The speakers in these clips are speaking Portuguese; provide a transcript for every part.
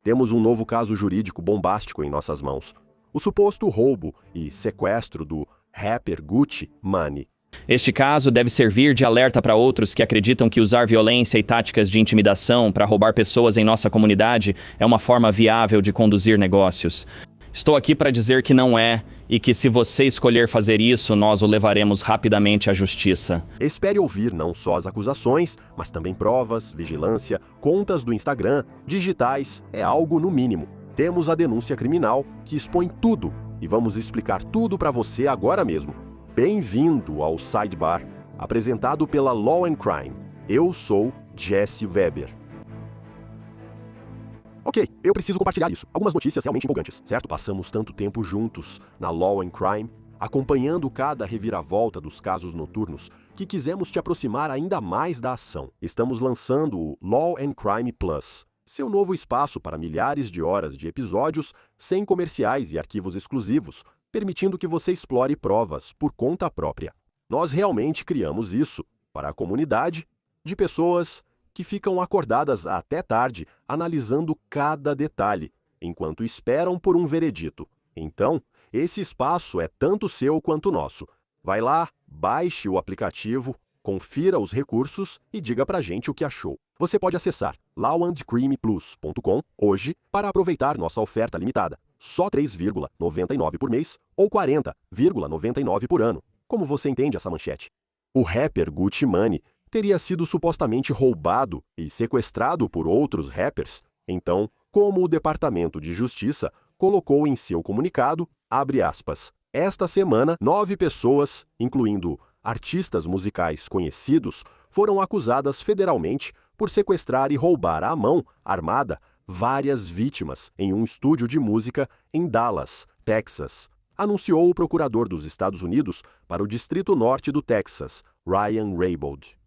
Temos um novo caso jurídico bombástico em nossas mãos. O suposto roubo e sequestro do rapper Gucci Mane. Este caso deve servir de alerta para outros que acreditam que usar violência e táticas de intimidação para roubar pessoas em nossa comunidade é uma forma viável de conduzir negócios. Estou aqui para dizer que não é, e que se você escolher fazer isso, nós o levaremos rapidamente à justiça. Espere ouvir não só as acusações, mas também provas, vigilância, contas do Instagram, digitais, é algo no mínimo. Temos a denúncia criminal, que expõe tudo, e vamos explicar tudo para você agora mesmo. Bem-vindo ao Sidebar, apresentado pela Law and Crime. Eu sou Jesse Weber. Ok, eu preciso compartilhar isso. Algumas notícias realmente empolgantes, certo? Passamos tanto tempo juntos na Law and Crime, acompanhando cada reviravolta dos casos noturnos, que quisemos te aproximar ainda mais da ação. Estamos lançando o Law and Crime Plus, seu novo espaço para milhares de horas de episódios sem comerciais e arquivos exclusivos, permitindo que você explore provas por conta própria. Nós realmente criamos isso para a comunidade de pessoas que ficam acordadas até tarde analisando cada detalhe, enquanto esperam por um veredito. Então, esse espaço é tanto seu quanto nosso. Vai lá, baixe o aplicativo, confira os recursos e diga pra gente o que achou. Você pode acessar lawandcrimeplus.com hoje para aproveitar nossa oferta limitada. Só R$ 3,99 por mês ou R$ 40,99 por ano. Como você entende essa manchete? O rapper Gucci Mane teria sido supostamente roubado e sequestrado por outros rappers. Então, como o Departamento de Justiça colocou em seu comunicado, abre aspas, esta semana, 9 pessoas, incluindo artistas musicais conhecidos, foram acusadas federalmente por sequestrar e roubar à mão armada várias vítimas em um estúdio de música em Dallas, Texas, anunciou o procurador dos Estados Unidos para o Distrito Norte do Texas, Ryan Raybould.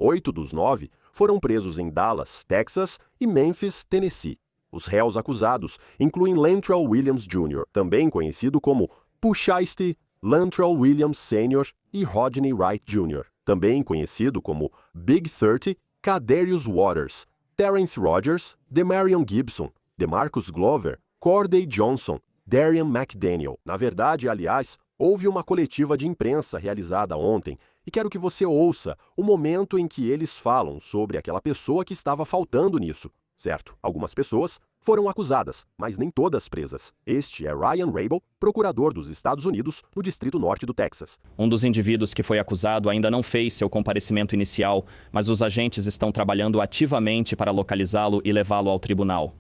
8 dos 9 foram presos em Dallas, Texas e Memphis, Tennessee. Os réus acusados incluem Lantrell Williams Jr., também conhecido como Pusheisty, Lantrell Williams Sr. e Rodney Wright Jr., também conhecido como Big 30, Kadarius Waters, Terrence Rogers, Demarion Gibson, DeMarcus Glover, Corday Johnson, Darian McDaniel. Na verdade, aliás, houve uma coletiva de imprensa realizada ontem e quero que você ouça o momento em que eles falam sobre aquela pessoa que estava faltando nisso, certo? Algumas pessoas foram acusadas, mas nem todas presas. Este é Ryan Raybould, procurador dos Estados Unidos no Distrito Norte do Texas. Um dos indivíduos que foi acusado ainda não fez seu comparecimento inicial, mas os agentes estão trabalhando ativamente para localizá-lo e levá-lo ao tribunal.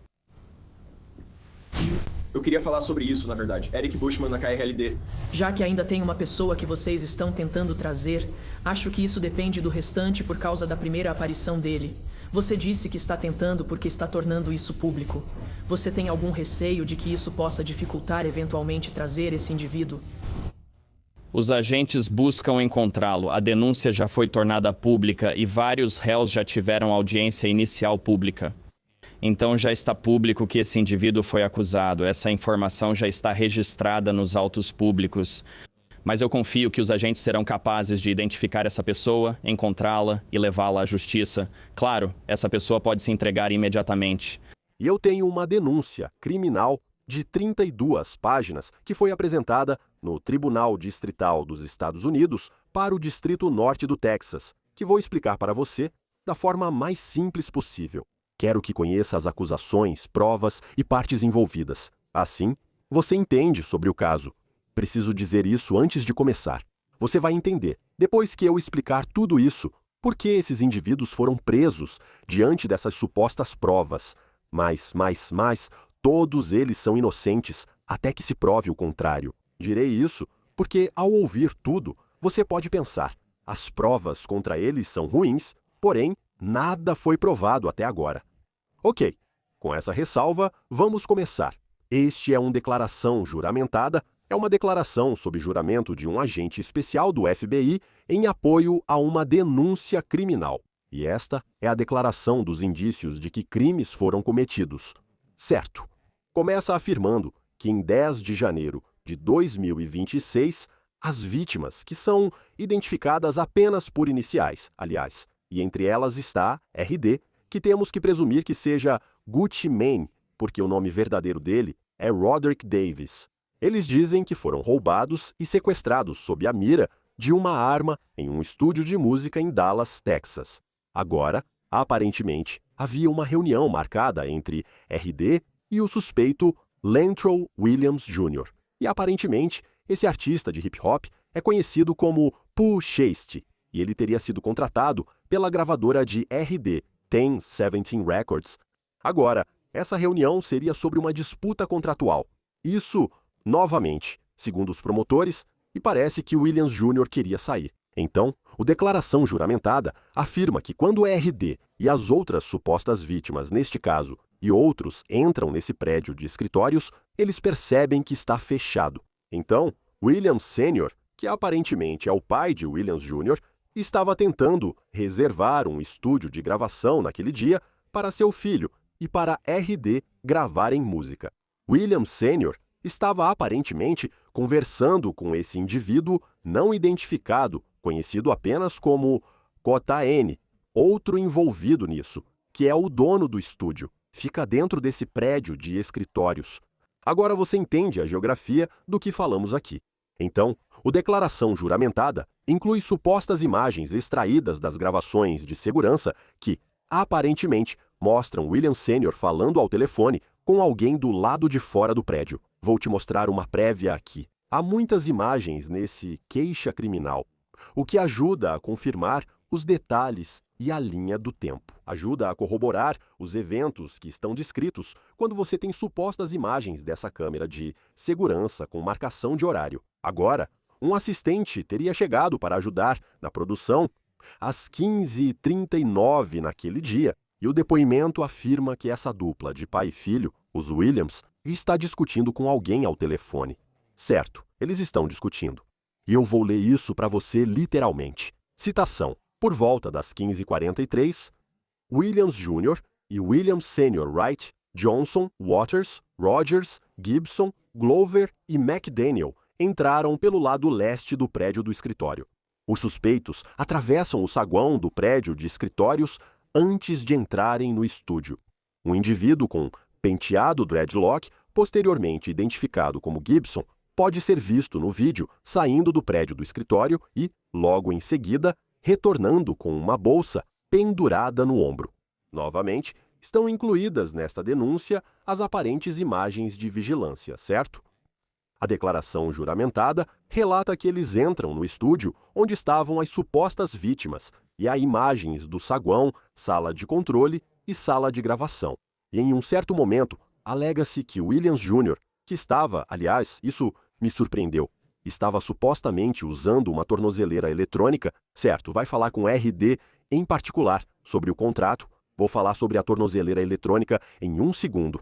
Eu queria falar sobre isso, na verdade. Eric Bushman na KRLD. Já que ainda tem uma pessoa que vocês estão tentando trazer, acho que isso depende do restante por causa da primeira aparição dele. Você disse que está tentando porque está tornando isso público. Você tem algum receio de que isso possa dificultar eventualmente trazer esse indivíduo? Os agentes buscam encontrá-lo. A denúncia já foi tornada pública e vários réus já tiveram audiência inicial pública. Então já está público que esse indivíduo foi acusado. Essa informação já está registrada nos autos públicos. Mas eu confio que os agentes serão capazes de identificar essa pessoa, encontrá-la e levá-la à justiça. Claro, essa pessoa pode se entregar imediatamente. E eu tenho uma denúncia criminal de 32 páginas que foi apresentada no Tribunal Distrital dos Estados Unidos para o Distrito Norte do Texas, que vou explicar para você da forma mais simples possível. Quero que conheça as acusações, provas e partes envolvidas. Assim, você entende sobre o caso. Preciso dizer isso antes de começar. Você vai entender, depois que eu explicar tudo isso, por que esses indivíduos foram presos diante dessas supostas provas. Mas, todos eles são inocentes até que se prove o contrário. Direi isso porque, ao ouvir tudo, você pode pensar, as provas contra eles são ruins, porém, nada foi provado até agora. Ok, com essa ressalva, vamos começar. Este é uma declaração juramentada, é uma declaração sob juramento de um agente especial do FBI em apoio a uma denúncia criminal. E esta é a declaração dos indícios de que crimes foram cometidos. Certo. Começa afirmando que em 10 de janeiro de 2026, as vítimas, que são identificadas apenas por iniciais, aliás, e entre elas está RD, que temos que presumir que seja Gucci Mane, porque o nome verdadeiro dele é Roderick Davis. Eles dizem que foram roubados e sequestrados sob a mira de uma arma em um estúdio de música em Dallas, Texas. Agora, aparentemente, havia uma reunião marcada entre RD e o suspeito Lantrell Williams Jr. E aparentemente, esse artista de hip-hop é conhecido como Pooh Shiesty, e ele teria sido contratado pela gravadora de RD, 1017 Records. Agora, essa reunião seria sobre uma disputa contratual. Isso, novamente, segundo os promotores, e parece que Williams Jr. queria sair. Então, o declaração juramentada afirma que quando RD e as outras supostas vítimas, neste caso, e outros entram nesse prédio de escritórios, eles percebem que está fechado. Então, Williams Sr., que aparentemente é o pai de Williams Jr., estava tentando reservar um estúdio de gravação naquele dia para seu filho e para RD gravarem música. Williams Sr. estava aparentemente conversando com esse indivíduo não identificado, conhecido apenas como Kota N, outro envolvido nisso, que é o dono do estúdio. Fica dentro desse prédio de escritórios. Agora você entende a geografia do que falamos aqui. Então, a declaração juramentada inclui supostas imagens extraídas das gravações de segurança que, aparentemente, mostram William Sr. falando ao telefone com alguém do lado de fora do prédio. Vou te mostrar uma prévia aqui. Há muitas imagens nesse queixa criminal, o que ajuda a confirmar os detalhes e a linha do tempo. Ajuda a corroborar os eventos que estão descritos quando você tem supostas imagens dessa câmera de segurança com marcação de horário. Agora, um assistente teria chegado para ajudar na produção às 15h39 naquele dia, e o depoimento afirma que essa dupla de pai e filho, os Williams, está discutindo com alguém ao telefone. Certo, eles estão discutindo. E eu vou ler isso para você literalmente. Citação. Por volta das 15h43, Williams Jr. e Williams Sr. Wright, Johnson, Waters, Rogers, Gibson, Glover e McDaniel entraram pelo lado leste do prédio do escritório. Os suspeitos atravessam o saguão do prédio de escritórios antes de entrarem no estúdio. Um indivíduo com penteado dreadlock, posteriormente identificado como Gibson, pode ser visto no vídeo saindo do prédio do escritório e, logo em seguida, retornando com uma bolsa pendurada no ombro. Novamente, estão incluídas nesta denúncia as aparentes imagens de vigilância, certo? A declaração juramentada relata que eles entram no estúdio onde estavam as supostas vítimas e há imagens do saguão, sala de controle e sala de gravação. E em um certo momento, alega-se que Williams Jr., que estava, aliás, isso me surpreendeu, estava supostamente usando uma tornozeleira eletrônica, certo, vai falar com RD em particular sobre o contrato, vou falar sobre a tornozeleira eletrônica em um segundo.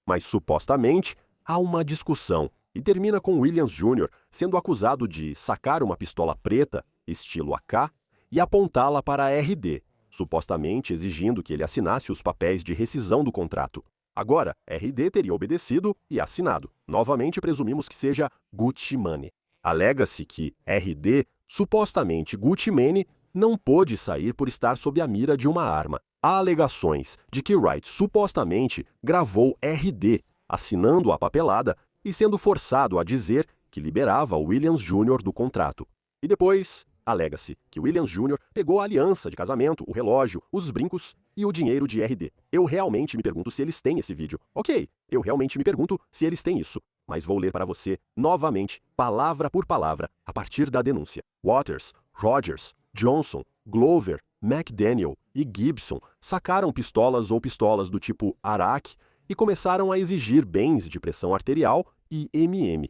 Mas supostamente há uma discussão e termina com Williams Jr. sendo acusado de sacar uma pistola preta, estilo AK, e apontá-la para RD, supostamente exigindo que ele assinasse os papéis de rescisão do contrato. Agora, RD teria obedecido e assinado. Novamente presumimos que seja Gucci Mane. Alega-se que RD, supostamente Gucci Mane, não pôde sair por estar sob a mira de uma arma. Há alegações de que Wright supostamente gravou RD, assinando a papelada e sendo forçado a dizer que liberava Williams Jr. do contrato. E depois, alega-se que Williams Jr. pegou a aliança de casamento, o relógio, os brincos e o dinheiro de RD. Eu realmente me pergunto se eles têm esse vídeo. Ok, eu realmente me pergunto se eles têm isso. Mas vou ler para você, novamente, palavra por palavra, a partir da denúncia. Waters, Rogers, Johnson, Glover, McDaniel e Gibson sacaram pistolas ou pistolas do tipo Arak e começaram a exigir bens de pressão arterial e MM.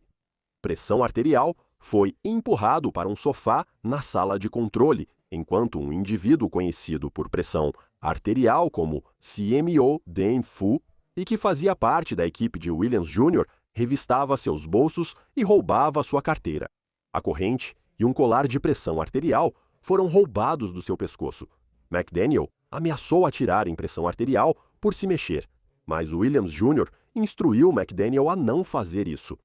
Pressão arterial foi empurrado para um sofá na sala de controle, enquanto um indivíduo conhecido por pressão arterial como CMO Dan Fu e que fazia parte da equipe de Williams Jr. revistava seus bolsos e roubava sua carteira. A corrente e um colar de pressão arterial foram roubados do seu pescoço. McDaniel ameaçou atirar em pressão arterial por se mexer, mas Williams Jr. instruiu McDaniel a não fazer isso.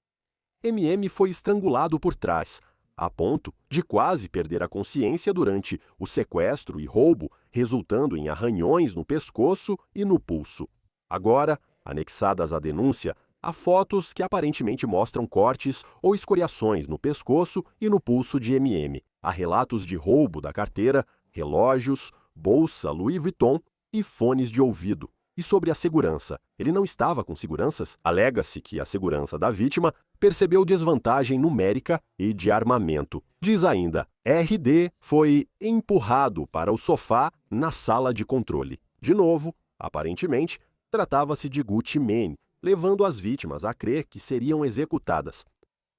MM foi estrangulado por trás, a ponto de quase perder a consciência durante o sequestro e roubo, resultando em arranhões no pescoço e no pulso. Agora, Anexadas à denúncia, há fotos que aparentemente mostram cortes ou escoriações no pescoço e no pulso de MM. Há relatos de roubo da carteira, relógios, bolsa Louis Vuitton e fones de ouvido. E sobre a segurança, ele não estava com seguranças? Alega-se que a segurança da vítima percebeu desvantagem numérica e de armamento. Diz ainda, RD foi empurrado para o sofá na sala de controle. De novo, aparentemente, tratava-se de Gucci Mane, levando as vítimas a crer que seriam executadas.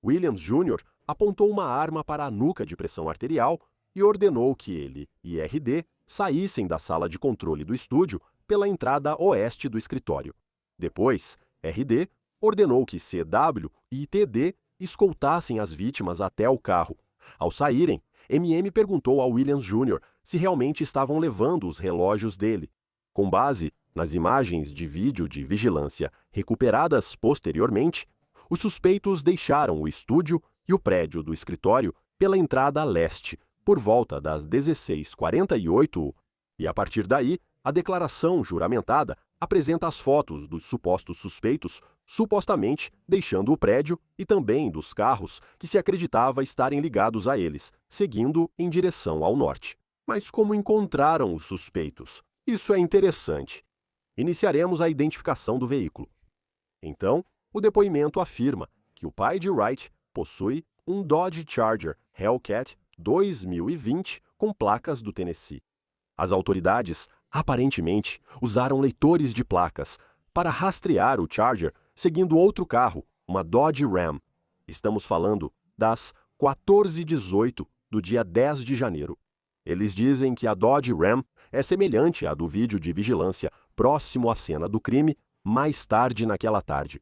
Williams Jr. apontou uma arma para a nuca de pressão arterial e ordenou que ele e RD saíssem da sala de controle do estúdio pela entrada oeste do escritório. Depois, RD ordenou que CW e TD escoltassem as vítimas até o carro. Ao saírem, MM perguntou ao Williams Jr. se realmente estavam levando os relógios dele. Com base nas imagens de vídeo de vigilância recuperadas posteriormente, os suspeitos deixaram o estúdio e o prédio do escritório pela entrada leste, por volta das 16h48, e a partir daí, a declaração juramentada apresenta as fotos dos supostos suspeitos, supostamente deixando o prédio e também dos carros que se acreditava estarem ligados a eles, seguindo em direção ao norte. Mas como encontraram os suspeitos? Isso é interessante. Iniciaremos a identificação do veículo. Então, o depoimento afirma que o pai de Wright possui um Dodge Charger Hellcat 2020 com placas do Tennessee. As autoridades, aparentemente, usaram leitores de placas para rastrear o Charger seguindo outro carro, uma Dodge Ram. Estamos falando das 14h18 do dia 10 de janeiro. Eles dizem que a Dodge Ram é semelhante à do vídeo de vigilância próximo à cena do crime, mais tarde naquela tarde.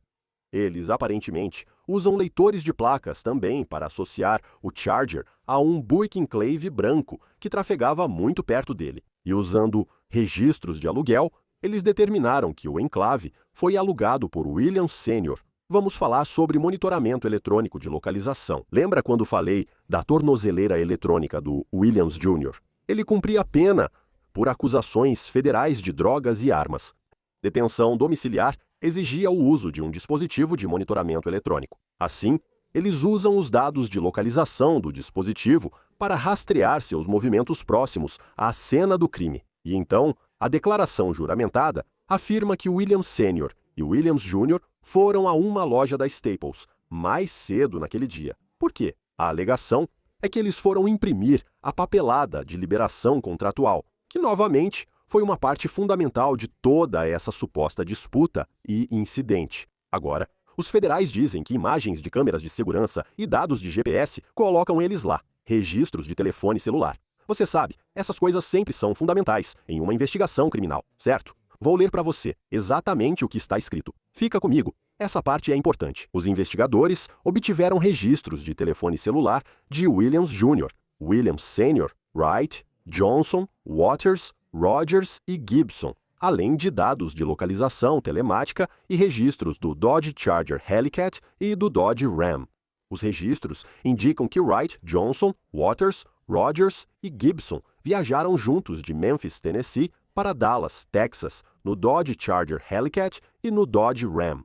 Eles, aparentemente, usam leitores de placas também para associar o Charger a um Buick Enclave branco que trafegava muito perto dele. E usando registros de aluguel, eles determinaram que o Enclave foi alugado por Williams Sr. Vamos falar sobre monitoramento eletrônico de localização. Lembra quando falei da tornozeleira eletrônica do Williams Jr.? Ele cumpria pena por acusações federais de drogas e armas. Detenção domiciliar exigia o uso de um dispositivo de monitoramento eletrônico. Assim, eles usam os dados de localização do dispositivo para rastrear seus movimentos próximos à cena do crime. E então, a declaração juramentada afirma que Williams Sr. e Williams Jr. foram a uma loja da Staples mais cedo naquele dia. Por quê? A alegação é que eles foram imprimir a papelada de liberação contratual, que novamente foi uma parte fundamental de toda essa suposta disputa e incidente. Agora, os federais dizem que imagens de câmeras de segurança e dados de GPS colocam eles lá, registros de telefone celular. Você sabe, essas coisas sempre são fundamentais em uma investigação criminal, certo? Vou ler para você exatamente o que está escrito. Fica comigo, essa parte é importante. Os investigadores obtiveram registros de telefone celular de Williams Jr., Williams Sr., Wright, Johnson, Waters, Rogers e Gibson, além de dados de localização telemática e registros do Dodge Charger Hellcat e do Dodge Ram. Os registros indicam que Wright, Johnson, Waters, Rogers e Gibson viajaram juntos de Memphis, Tennessee, para Dallas, Texas, no Dodge Charger Hellcat e no Dodge Ram.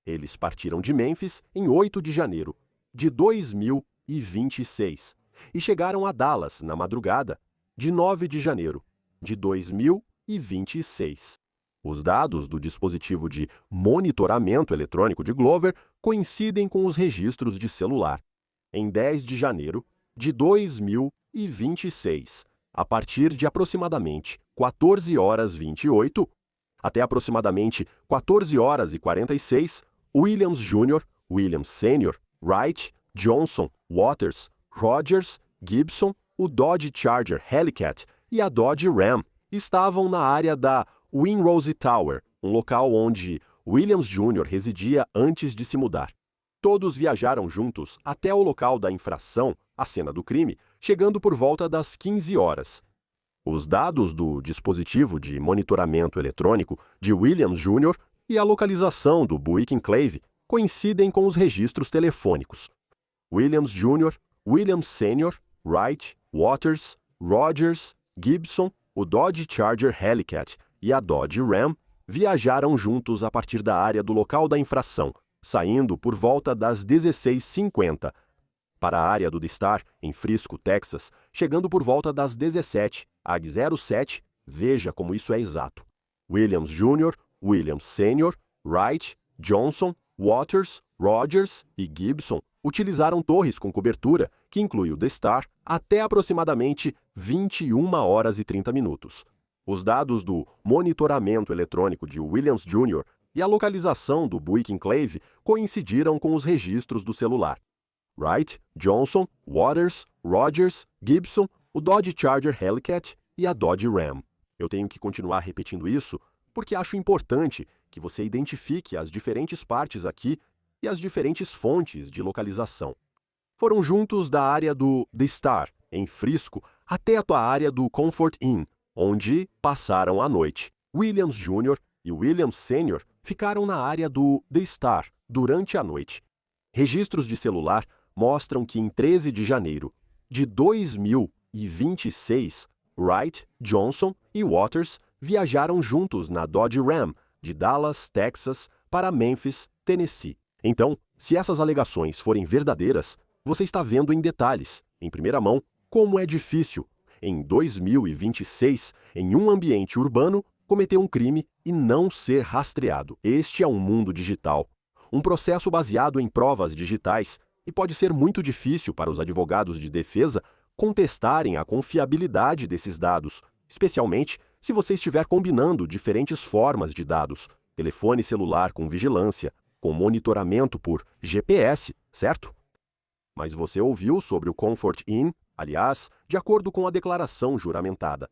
Eles partiram de Memphis em 8 de janeiro de 2026 e chegaram a Dallas na madrugada de 9 de janeiro de 2026. Os dados do dispositivo de monitoramento eletrônico de Glover coincidem com os registros de celular. Em 10 de janeiro de 2026, a partir de aproximadamente 14h28 até aproximadamente 14h46, Williams Jr., Williams Sr., Wright, Johnson, Waters, Rogers, Gibson, o Dodge Charger Hellcat e a Dodge Ram estavam na área da Winrose Tower, um local onde Williams Jr. residia antes de se mudar. Todos viajaram juntos até o local da infração, a cena do crime, chegando por volta das 15 horas. Os dados do dispositivo de monitoramento eletrônico de Williams Jr. e a localização do Buick Enclave coincidem com os registros telefônicos. Williams Jr., Williams Sr., Wright, Waters, Rogers, Gibson, o Dodge Charger Hellcat e a Dodge Ram viajaram juntos a partir da área do local da infração, saindo por volta das 16h50, para a área do The Star, em Frisco, Texas, chegando por volta das 17h07, veja como isso é exato. Williams Jr., Williams Sr., Wright, Johnson, Waters, Rogers e Gibson utilizaram torres com cobertura, que inclui o The Star, até aproximadamente 21h30. Os dados do monitoramento eletrônico de Williams Jr. e a localização do Buick Enclave coincidiram com os registros do celular. Wright, Johnson, Waters, Rogers, Gibson, o Dodge Charger Hellcat e a Dodge Ram. Eu tenho que continuar repetindo isso porque acho importante que você identifique as diferentes partes aqui e as diferentes fontes de localização. Foram juntos da área do The Star, em Frisco, até a tua área do Comfort Inn, onde passaram a noite. Williams Jr. e Williams Sr. ficaram na área do The Star durante a noite. Registros de celular mostram que em 13 de janeiro de 2026, Wright, Johnson e Waters viajaram juntos na Dodge Ram de Dallas, Texas, para Memphis, Tennessee. Então, se essas alegações forem verdadeiras, você está vendo em detalhes, em primeira mão, como é difícil, em 2026, em um ambiente urbano, cometer um crime e não ser rastreado. Este é um mundo digital, um processo baseado em provas digitais, e pode ser muito difícil para os advogados de defesa contestarem a confiabilidade desses dados, especialmente se você estiver combinando diferentes formas de dados, telefone celular com vigilância, com monitoramento por GPS, certo? Mas você ouviu sobre o Comfort Inn, aliás, de acordo com a declaração juramentada.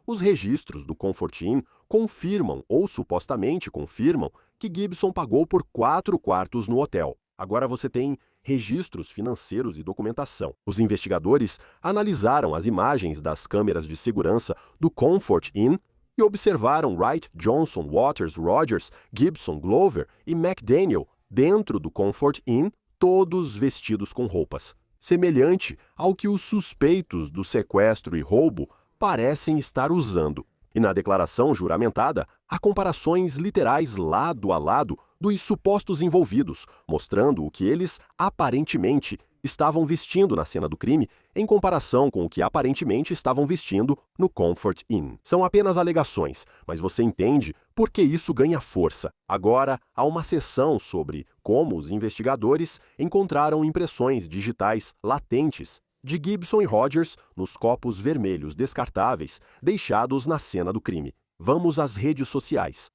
Os registros do Comfort Inn confirmam, ou supostamente confirmam, que Gibson pagou por 4 quartos no hotel. Agora você tem registros financeiros e documentação. Os investigadores analisaram as imagens das câmeras de segurança do Comfort Inn e observaram Wright, Johnson, Waters, Rogers, Gibson, Glover e McDaniel dentro do Comfort Inn, todos vestidos com roupas, semelhante ao que os suspeitos do sequestro e roubo parecem estar usando. E na declaração juramentada, há comparações literais lado a lado dos supostos envolvidos, mostrando o que eles aparentemente estavam vestindo na cena do crime em comparação com o que aparentemente estavam vestindo no Comfort Inn. São apenas alegações, mas você entende por que isso ganha força. Agora, há uma seção sobre como os investigadores encontraram impressões digitais latentes de Gibson e Rogers nos copos vermelhos descartáveis deixados na cena do crime. Vamos às redes sociais.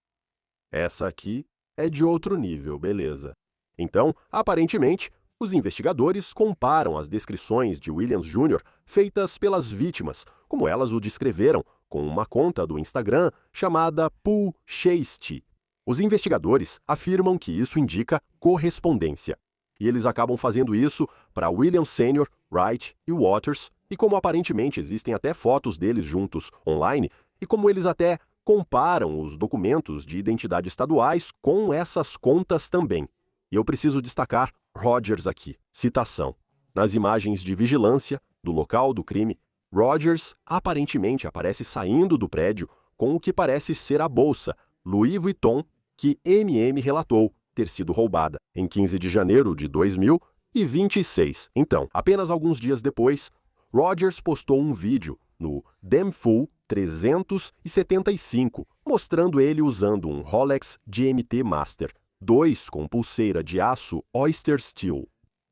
Essa aqui é de outro nível, beleza? Então, aparentemente, os investigadores comparam as descrições de Williams Jr. feitas pelas vítimas, como elas o descreveram, com uma conta do Instagram chamada Pool Chase. Os investigadores afirmam que isso indica correspondência. E eles acabam fazendo isso para Williams Sr., Wright e Waters, e como aparentemente existem até fotos deles juntos online, e como eles até comparam os documentos de identidade estaduais com essas contas também. E eu preciso destacar Rogers aqui. Citação. Nas imagens de vigilância do local do crime, Rogers aparentemente aparece saindo do prédio com o que parece ser a bolsa Louis Vuitton que MM relatou ter sido roubada em 15 de janeiro de 2026. Então, apenas alguns dias depois, Rogers postou um vídeo no Damfool 375, mostrando ele usando um Rolex GMT Master 2 com pulseira de aço Oyster Steel,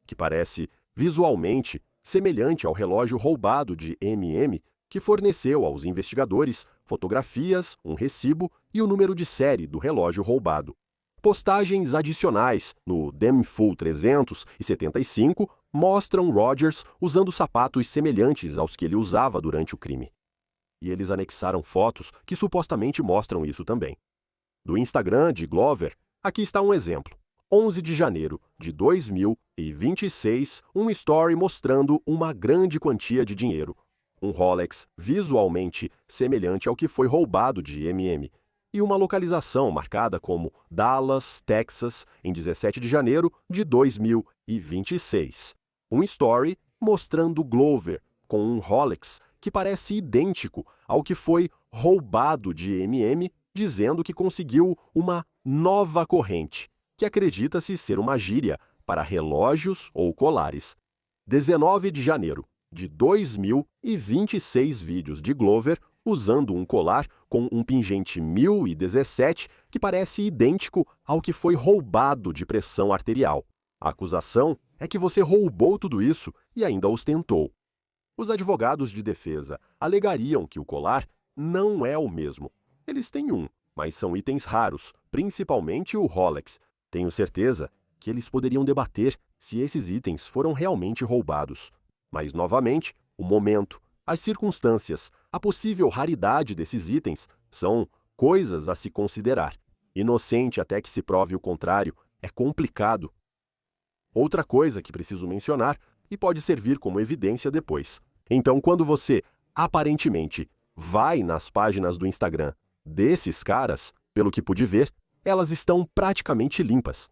que parece visualmente semelhante ao relógio roubado de MM, que forneceu aos investigadores fotografias, um recibo e o número de série do relógio roubado. Postagens adicionais no Damfool 375 mostram Rogers usando sapatos semelhantes aos que ele usava durante o crime. E eles anexaram fotos que supostamente mostram isso também. Do Instagram de Glover, aqui está um exemplo. 11 de janeiro de 2026, um story mostrando uma grande quantia de dinheiro. Um Rolex visualmente semelhante ao que foi roubado de MM. E uma localização marcada como Dallas, Texas, em 17 de janeiro de 2026. Um story mostrando Glover com um Rolex que parece idêntico ao que foi roubado de MM dizendo que conseguiu uma nova corrente, que acredita-se ser uma gíria para relógios ou colares. 19 de janeiro de 2026 vídeos de Glover usando um colar com um pingente 1017 que parece idêntico ao que foi roubado de pressão arterial. A acusação é que você roubou tudo isso e ainda ostentou. Os advogados de defesa alegariam que o colar não é o mesmo. Eles têm um, mas são itens raros, principalmente o Rolex. Tenho certeza que eles poderiam debater se esses itens foram realmente roubados. Mas, novamente, o momento, as circunstâncias, a possível raridade desses itens são coisas a se considerar. Inocente até que se prove o contrário, é complicado. Outra coisa que preciso mencionar, e pode servir como evidência depois. Então, quando você, aparentemente, vai nas páginas do Instagram desses caras, pelo que pude ver, elas estão praticamente limpas.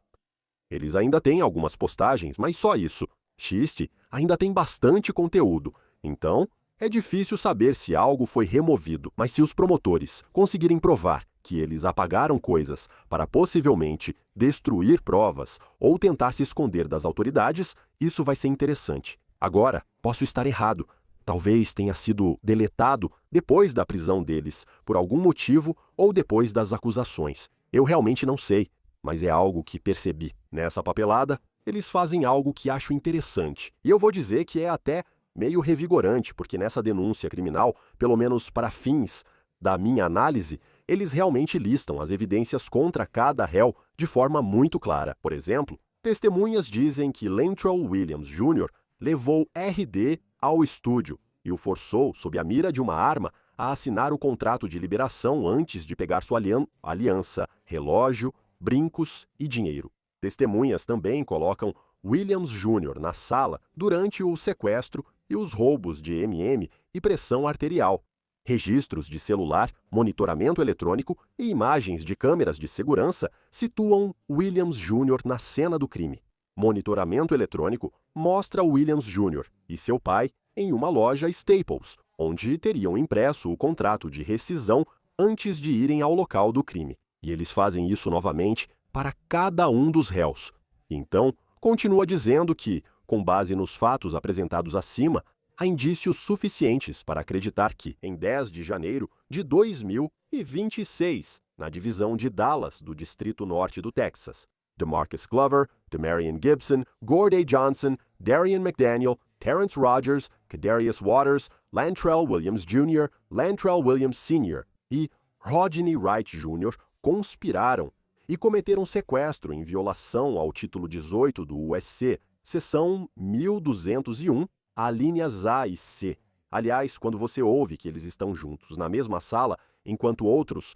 Eles ainda têm algumas postagens, mas só isso. Xiste ainda tem bastante conteúdo, então é difícil saber se algo foi removido, mas se os promotores conseguirem provar que eles apagaram coisas para possivelmente destruir provas ou tentar se esconder das autoridades, isso vai ser interessante. Agora, posso estar errado. Talvez tenha sido deletado depois da prisão deles, por algum motivo ou depois das acusações. Eu realmente não sei, mas é algo que percebi. Nessa papelada, eles fazem algo que acho interessante. E eu vou dizer que é até meio revigorante, porque nessa denúncia criminal, pelo menos para fins da minha análise, eles realmente listam as evidências contra cada réu de forma muito clara. Por exemplo, testemunhas dizem que Latrell Williams Jr. levou RD ao estúdio e o forçou, sob a mira de uma arma, a assinar o contrato de liberação antes de pegar sua aliança, relógio, brincos e dinheiro. Testemunhas também colocam Williams Jr. na sala durante o sequestro e os roubos de MM e pressão arterial. Registros de celular, monitoramento eletrônico e imagens de câmeras de segurança situam Williams Jr. na cena do crime. Monitoramento eletrônico mostra Williams Jr. e seu pai em uma loja Staples, onde teriam impresso o contrato de rescisão antes de irem ao local do crime. E eles fazem isso novamente para cada um dos réus. Então, continua dizendo que, com base nos fatos apresentados acima, há indícios suficientes para acreditar que, em 10 de janeiro de 2026, na divisão de Dallas do Distrito Norte do Texas, DeMarcus Glover, Demarion Gibson, Gordon Johnson, Darian McDaniel, Terrence Rogers, Kadarius Waters, Latrell Williams Jr., Latrell Williams Sr. e Rodney Wright Jr. conspiraram e cometeram sequestro em violação ao título 18 do USC, seção 1201, alíneas A e C. Aliás, quando você ouve que eles estão juntos na mesma sala, enquanto outros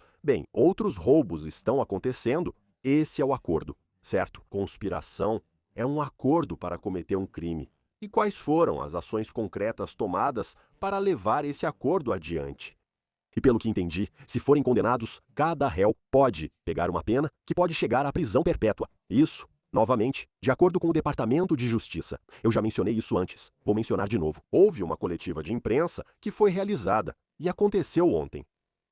roubos estão acontecendo, esse é o acordo, certo? Conspiração é um acordo para cometer um crime. E quais foram as ações concretas tomadas para levar esse acordo adiante? E pelo que entendi, se forem condenados, cada réu pode pegar uma pena que pode chegar à prisão perpétua. Isso, novamente, de acordo com o Departamento de Justiça. Eu já mencionei isso antes, vou mencionar de novo. Houve uma coletiva de imprensa que foi realizada e aconteceu ontem.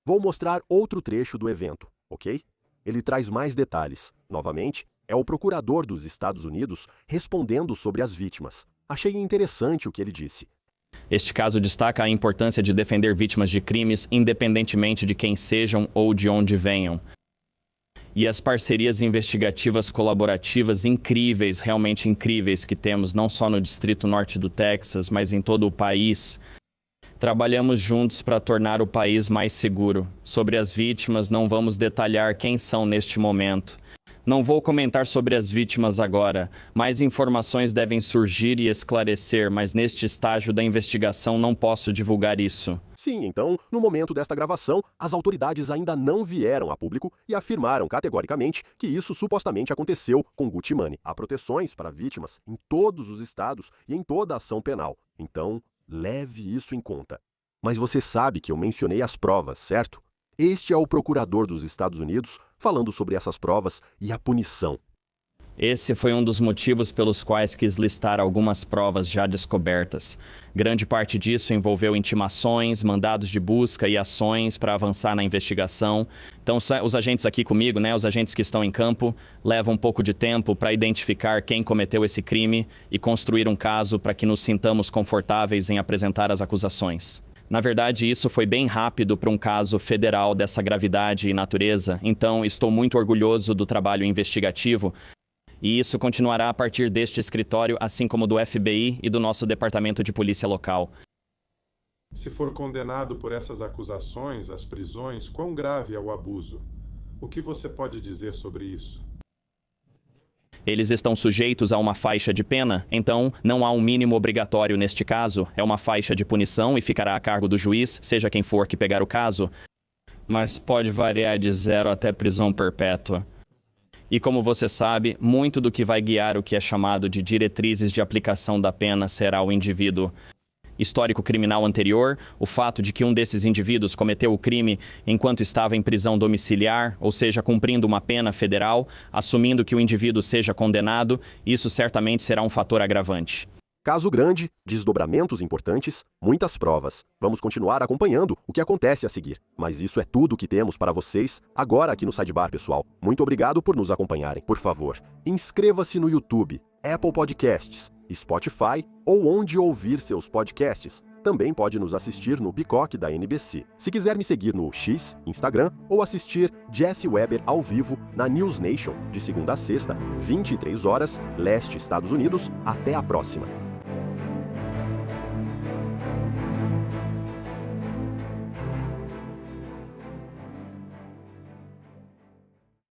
Vou mostrar outro trecho do evento, ok? Ele traz mais detalhes. Novamente, é o procurador dos Estados Unidos respondendo sobre as vítimas. Achei interessante o que ele disse. Este caso destaca a importância de defender vítimas de crimes, independentemente de quem sejam ou de onde venham. E as parcerias investigativas colaborativas incríveis, realmente incríveis, que temos não só no Distrito Norte do Texas, mas em todo o país. Trabalhamos juntos para tornar o país mais seguro. Sobre as vítimas, não vamos detalhar quem são neste momento. Não vou comentar sobre as vítimas agora. Mais informações devem surgir e esclarecer, mas neste estágio da investigação não posso divulgar isso. Sim, então, no momento desta gravação, as autoridades ainda não vieram a público e afirmaram categoricamente que isso supostamente aconteceu com Gucci Mane. Há proteções para vítimas em todos os estados e em toda a ação penal. Então, leve isso em conta. Mas você sabe que eu mencionei as provas, certo? Este é o procurador dos Estados Unidos falando sobre essas provas e a punição. Esse foi um dos motivos pelos quais quis listar algumas provas já descobertas. Grande parte disso envolveu intimações, mandados de busca e ações para avançar na investigação. Então, os agentes aqui comigo, os agentes que estão em campo, levam um pouco de tempo para identificar quem cometeu esse crime e construir um caso para que nos sintamos confortáveis em apresentar as acusações. Na verdade, isso foi bem rápido para um caso federal dessa gravidade e natureza, então estou muito orgulhoso do trabalho investigativo. E isso continuará a partir deste escritório, assim como do FBI e do nosso departamento de polícia local. Se for condenado por essas acusações, as prisões, quão grave é o abuso? O que você pode dizer sobre isso? Eles estão sujeitos a uma faixa de pena, então não há um mínimo obrigatório neste caso. É uma faixa de punição e ficará a cargo do juiz, seja quem for que pegar o caso. Mas pode variar de 0 até prisão perpétua. E como você sabe, muito do que vai guiar o que é chamado de diretrizes de aplicação da pena será o indivíduo. Histórico criminal anterior, o fato de que um desses indivíduos cometeu o crime enquanto estava em prisão domiciliar, ou seja, cumprindo uma pena federal, assumindo que o indivíduo seja condenado, isso certamente será um fator agravante. Caso grande, desdobramentos importantes, muitas provas. Vamos continuar acompanhando o que acontece a seguir. Mas isso é tudo que temos para vocês agora aqui no Sidebar, pessoal. Muito obrigado por nos acompanharem. Por favor, inscreva-se no YouTube, Apple Podcasts, Spotify ou onde ouvir seus podcasts. Também pode nos assistir no Peacock da NBC. Se quiser me seguir no X, Instagram, ou assistir Jesse Weber ao vivo na News Nation, de segunda a sexta, 23 horas, leste Estados Unidos. Até a próxima!